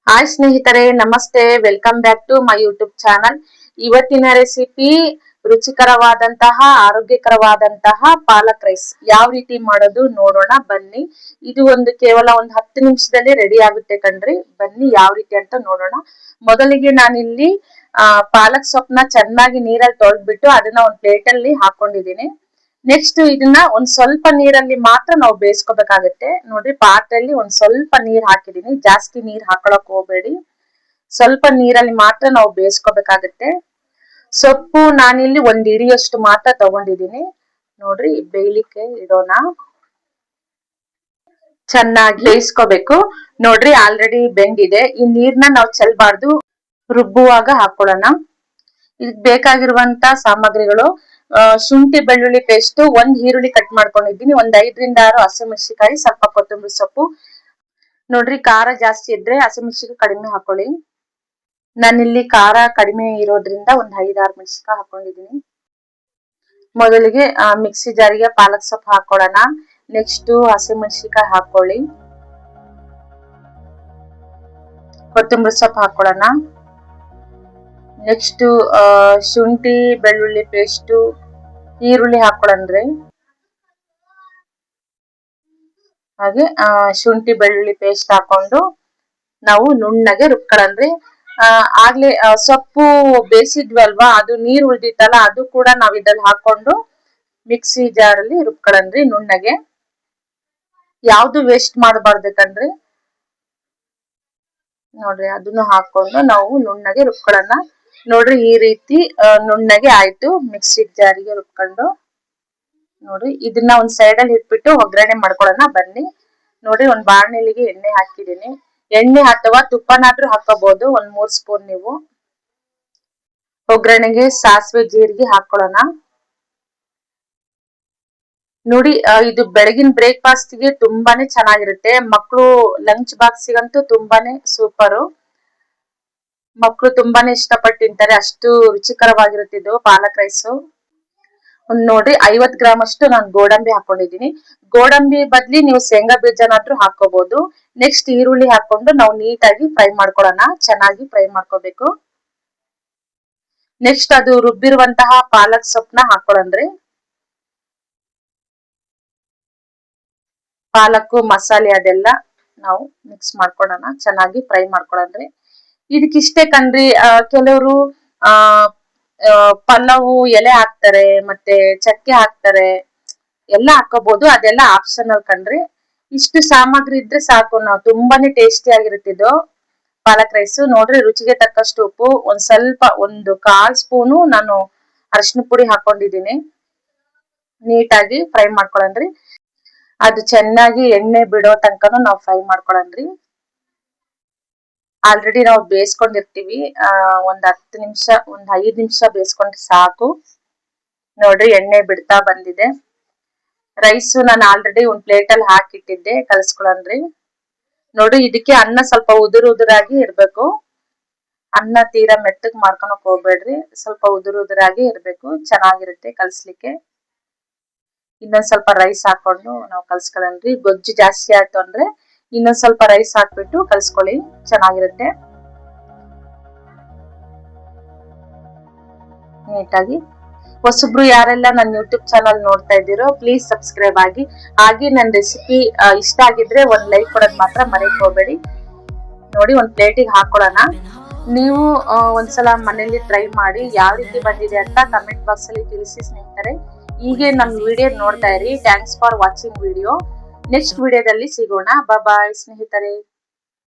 Hi ಸ್ನೇಹಿತರೆ, ನಮಸ್ತೆ. Welcome back to my YouTube channel. ಇವತ್ತಿನ ರೆಸಿಪಿ ರುಚಿಕರವಾದಂತಹ ಆರೋಗ್ಯಕರವಾದಂತಹ ಪಾಲಕ್ ರೈಸ್ ಯಾವ ರೀತಿ ಮಾಡೋದು ನೋಡೋಣ ಬನ್ನಿ. ಇದು ಕೇವಲ ಒಂದು 10 ನಿಮಿಷದಲ್ಲಿ ರೆಡಿ ಆಗುತ್ತೆ ಕಣ್ರಿ. ಬನ್ನಿ ಯಾವ ರೀತಿ ಅಂತ ನೋಡೋಣ. ಮೊದಲಿಗೆ ನಾನಿಲ್ಲಿ ಪಾಲಕ್ ಸೊಪ್ಪನ್ನ ಚೆನ್ನಾಗಿ ನೀರಲ್ಲಿ ತೊಳೆದ್ಬಿಟ್ಟು ಅದನ್ನ ಒಂದು ಪ್ಲೇಟ್ ಅಲ್ಲಿ ಹಾಕೊಂಡಿದ್ದೀನಿ. ನೆಕ್ಸ್ಟ್ ಇದನ್ನ ಒಂದ್ ಸ್ವಲ್ಪ ನೀರಲ್ಲಿ ಮಾತ್ರ ನಾವು ಬೇಯಿಸ್ಕೋಬೇಕಾಗತ್ತೆ. ನೋಡ್ರಿ, ಪಾತ್ರೆಯಲ್ಲಿ ಒಂದ್ ಸ್ವಲ್ಪ ನೀರ್ ಹಾಕಿದೀನಿ, ಜಾಸ್ತಿ ನೀರ್ ಹಾಕೊಳಕ್ ಹೋಗ್ಬೇಡಿ. ಸ್ವಲ್ಪ ನೀರಲ್ಲಿ ಮಾತ್ರ ನಾವು ಬೇಯಿಸ್ಕೋಬೇಕಾಗತ್ತೆ. ಸೊಪ್ಪು ನಾನಿಲ್ಲಿ ಒಂದ್ ಹಿಡಿಯಷ್ಟು ಮಾತ್ರ ತಗೊಂಡಿದೀನಿ. ನೋಡ್ರಿ, ಬೇಯಲಿಕ್ಕೆ ಇಡೋಣ. ಚೆನ್ನಾಗಿ ಬೇಯಿಸ್ಕೋಬೇಕು. ನೋಡ್ರಿ, ಆಲ್ರೆಡಿ ಬೆಂದಿದೆ. ಈ ನೀರ್ನ ನಾವು ಚೆಲ್ಬಾರ್ದು, ರುಬ್ಬುವಾಗ ಹಾಕೊಳ್ಳೋಣ. ಇದಕ್ ಬೇಕಾಗಿರುವಂತ ಸಾಮಗ್ರಿಗಳು: ಶುಂಠಿ ಬೆಳ್ಳುಳ್ಳಿ ಪೇಸ್ಟ್, ಒಂದ್ ಈರುಳ್ಳಿ ಕಟ್ ಮಾಡ್ಕೊಂಡಿದ್ದೀನಿ, ಒಂದ್ 5ರಿಂದ 6 ಹಸಿಮೆಣಸಿನಕಾಯಿ, ಸ್ವಲ್ಪ ಕೊತ್ತಂಬರಿ ಸೊಪ್ಪು. ನೋಡ್ರಿ, ಖಾರ ಜಾಸ್ತಿ ಇದ್ರೆ ಹಸಿಮೆಣಸಿನಕಾಯಿ ಕಡಿಮೆ ಹಾಕೊಳ್ಳಿ. ನಾನಿಲ್ಲಿ ಖಾರ ಕಡಿಮೆ ಇರೋದ್ರಿಂದ ಒಂದ್ 5-6 ಮೆಣಸಿನಕಾಯಿ ಹಾಕೊಂಡಿದ್ದೀನಿ. ಮೊದಲಿಗೆ ಮಿಕ್ಸಿ ಜಾರಿಗೆ ಪಾಲಕ್ ಸೊಪ್ಪು ಹಾಕೊಳ್ಳೋಣ. ನೆಕ್ಸ್ಟ್ ಹಸಿಮೆಣಸಿನಕಾಯಿ ಹಾಕೊಳ್ಳಿ, ಕೊತ್ತಂಬರಿ ಸೊಪ್ಪು ಹಾಕೊಳ್ಳೋಣ. ನೆಕ್ಸ್ಟ್ ಶುಂಠಿ ಬೆಳ್ಳುಳ್ಳಿ ಪೇಸ್ಟ್, ಈರುಳ್ಳಿ ಹಾಕೊಳ್ಳಂದ್ರೆ. ಹಾಗೆ ಶುಂಠಿ ಬೆಳ್ಳುಳ್ಳಿ ಪೇಸ್ಟ್ ಹಾಕೊಂಡು ನಾವು ನುಣ್ಣಗೆ ರುಬ್ಕೊಳ್ಳಂದ್ರೆ. ಆಗ್ಲೇ ಸೊಪ್ಪು ಬೇಯಿಸಿದ್ವಿ ಅಲ್ವಾ, ಅದು ನೀರ್ ಉಳ್ದಿತ್ತಲ್ಲ, ಅದು ಕೂಡ ನಾವ್ ಇದ್ರಲ್ಲಿ ಹಾಕೊಂಡು ಮಿಕ್ಸಿ ಜಾರಲ್ಲಿ ರುಬ್ಕೊಳ್ಳಂದ್ರಿ ನುಣ್ಣಗೆ. ಯಾವ್ದು ವೇಸ್ಟ್ ಮಾಡಬಾರ್ದು ಕಣ್ರಿ. ನೋಡ್ರಿ, ಅದನ್ನು ಹಾಕೊಂಡು ನಾವು ನುಣ್ಣಗೆ ರುಬ್ಕೊಳ್ಳೋಣ. ನೋಡ್ರಿ, ಈ ರೀತಿ ನುಣ್ಣಗೆ ಆಯ್ತು. ಮಿಕ್ಸಿ ಜಾರಿಗೆ ರುಬ್ಕೊಂಡು ನೋಡ್ರಿ, ಇದನ್ನ ಒಂದ್ ಸೈಡ್ ಅಲ್ಲಿ ಇಟ್ಬಿಟ್ಟು ಒಗ್ಗರಣೆ ಮಾಡ್ಕೊಳ್ಳೋಣ ಬನ್ನಿ. ನೋಡ್ರಿ, ಒಂದ್ ಬಾಣಲಿಗೆ ಎಣ್ಣೆ ಹಾಕಿದೀನಿ. ಎಣ್ಣೆ ಅಥವಾ ತುಪ್ಪನಾದ್ರೂ ಹಾಕೋಬಹುದು, ಒಂದ್ 3 ಸ್ಪೂನ್. ನೀವು ಒಗ್ಗರಣೆಗೆ ಸಾಸಿವೆ ಜೀರಿಗೆ ಹಾಕೊಳ್ಳೋಣ. ನೋಡಿ, ಇದು ಬೆಳಗಿನ ಬ್ರೇಕ್ಫಾಸ್ಟ್ ಗೆ ತುಂಬಾನೇ ಚೆನ್ನಾಗಿರುತ್ತೆ. ಮಕ್ಕಳು ಲಂಚ್ ಬಾಕ್ಸಿಗಂತೂ ತುಂಬಾನೇ ಸೂಪರು. ಮಕ್ಕಳು ತುಂಬಾನೇ ಇಷ್ಟಪಟ್ಟು ತಿಂತಾರೆ, ಅಷ್ಟು ರುಚಿಕರವಾಗಿರುತ್ತೆ ಇದು ಪಾಲಕ್ ರೈಸ್. ನೋಡ್ರಿ, 50 ಗ್ರಾಮ್ ಅಷ್ಟು ನಾನು ಗೋಡಂಬಿ ಹಾಕೊಂಡಿದೀನಿ. ಗೋಡಂಬಿ ಬದ್ಲಿ ನೀವು ಶೇಂಗಾ ಬೀಜನಾದ್ರೂ ಹಾಕೋಬಹುದು. ನೆಕ್ಸ್ಟ್ ಈರುಳ್ಳಿ ಹಾಕೊಂಡು ನಾವು ನೀಟಾಗಿ ಫ್ರೈ ಮಾಡ್ಕೊಳ್ಳೋಣ. ಚೆನ್ನಾಗಿ ಫ್ರೈ ಮಾಡ್ಕೋಬೇಕು. ನೆಕ್ಸ್ಟ್ ಅದು ರುಬ್ಬಿರುವಂತಹ ಪಾಲಕ್ ಸೊಪ್ಪನ್ನ ಹಾಕೊಳ್ಳಂದ್ರಿ. ಪಾಲಕ್ಕು ಮಸಾಲೆ ಅದೆಲ್ಲ ನಾವು ಮಿಕ್ಸ್ ಮಾಡ್ಕೊಳ್ಳೋಣ, ಚೆನ್ನಾಗಿ ಫ್ರೈ ಮಾಡ್ಕೊಳ್ಳಂದ್ರಿ. ಇದಕ್ಕಿಷ್ಟೇ ಕಣ್ರಿ. ಕೆಲವರು ಪಲ್ಲವು ಎಲೆ ಹಾಕ್ತಾರೆ, ಮತ್ತೆ ಚಕ್ಕೆ ಹಾಕ್ತಾರೆ, ಎಲ್ಲ ಹಾಕೋಬಹುದು. ಅದೆಲ್ಲ ಆಪ್ಷನಲ್ ಕಣ್ರಿ. ಇಷ್ಟು ಸಾಮಗ್ರಿ ಇದ್ರೆ ಸಾಕು, ನಾವು ತುಂಬಾನೇ ಟೇಸ್ಟಿ ಆಗಿರುತ್ತಿದ್ದು ಪಾಲಕ್ ರೈಸ್. ನೋಡ್ರಿ, ರುಚಿಗೆ ತಕ್ಕಷ್ಟು ಉಪ್ಪು, ಒಂದ್ ಸ್ವಲ್ಪ 1/4 ಸ್ಪೂನು ನಾನು ಅರಿಶಿನ ಪುಡಿ ಹಾಕೊಂಡಿದೀನಿ. ನೀಟಾಗಿ ಫ್ರೈ ಮಾಡ್ಕೊಳನ್ರಿ. ಅದು ಚೆನ್ನಾಗಿ ಎಣ್ಣೆ ಬಿಡೋ ತನಕನು ನಾವು ಫ್ರೈ ಮಾಡ್ಕೊಳನ್ರಿ. ಆಲ್ರೆಡಿ ನಾವು ಬೇಯಿಸ್ಕೊಂಡಿರ್ತೀವಿ. ಒಂದ್ 10 ನಿಮಿಷ, ಒಂದ್ 5 ನಿಮಿಷ ಬೇಯಿಸ್ಕೊಂಡ್ರೆ ಸಾಕು. ನೋಡ್ರಿ, ಎಣ್ಣೆ ಬಿಡ್ತಾ ಬಂದಿದೆ. ರೈಸ್ ನಾನು ಆಲ್ರೆಡಿ ಒಂದ್ ಪ್ಲೇಟ್ ಅಲ್ಲಿ ಹಾಕಿಟ್ಟಿದ್ದೆ, ಕಲ್ಸ್ಕೊಳನ್ರಿ. ನೋಡ್ರಿ, ಇದಕ್ಕೆ ಅನ್ನ ಸ್ವಲ್ಪ ಉದುರಾಗಿ ಇರ್ಬೇಕು. ಅನ್ನ ತೀರಾ ಮೆತ್ತಗ್ ಮಾಡ್ಕೊಳಕ್ ಹೋಗ್ಬೇಡ್ರಿ, ಸ್ವಲ್ಪ ಉದುರಾಗಿ ಇರ್ಬೇಕು, ಚೆನ್ನಾಗಿರುತ್ತೆ ಕಲ್ಸ್ಲಿಕ್ಕೆ. ಇನ್ನೊಂದ್ ಸ್ವಲ್ಪ ರೈಸ್ ಹಾಕೊಂಡು ನಾವು ಕಲ್ಸ್ಕೊಳ್ಳನ್ರಿ. ಗೊಜ್ಜು ಜಾಸ್ತಿ ಆಯ್ತು ಅಂದ್ರೆ ಇನ್ನೊಂದ್ ಸ್ವಲ್ಪ ರೈಸ್ ಹಾಕ್ಬಿಟ್ಟು ಕಲ್ಸ್ಕೊಳ್ಳಿ, ಚೆನ್ನಾಗಿರುತ್ತೆ. ನೀಟಾಗಿ ಹೊಸಬ್ರು ಯಾರೆಲ್ಲ ನನ್ನ ಯೂಟ್ಯೂಬ್ ಚಾನಲ್ ನೋಡ್ತಾ ಇದ್ದೀರೋ ಪ್ಲೀಸ್ ಸಬ್ಸ್ಕ್ರೈಬ್ ಆಗಿ. ಹಾಗೆ ನನ್ನ ರೆಸಿಪಿ ಇಷ್ಟ ಆಗಿದ್ರೆ ಒಂದ್ ಲೈಕ್ ಕೊಡೋದ್ ಮಾತ್ರ ಮರೆಯಕ್ ಹೋಗ್ಬೇಡಿ. ನೋಡಿ, ಒಂದ್ ಪ್ಲೇಟಿಗೆ ಹಾಕೊಳ್ಳೋಣ. ನೀವು ಒಂದ್ಸಲ ಮನೇಲಿ ಟ್ರೈ ಮಾಡಿ ಯಾವ ರೀತಿ ಬಂದಿದೆ ಅಂತ ಕಮೆಂಟ್ ಬಾಕ್ಸ್ ಅಲ್ಲಿ ತಿಳಿಸಿ ಸ್ನೇಹಿತರೆ. ಹೀಗೆ ನಮ್ಮ ವಿಡಿಯೋ ನೋಡ್ತಾ ಇರಿ. Thanks for watching video. Next ವಿಡಿಯೋದಲ್ಲಿ ಸಿಗೋಣ. ಬಾಯ್ ಸ್ನೇಹಿತರೆ.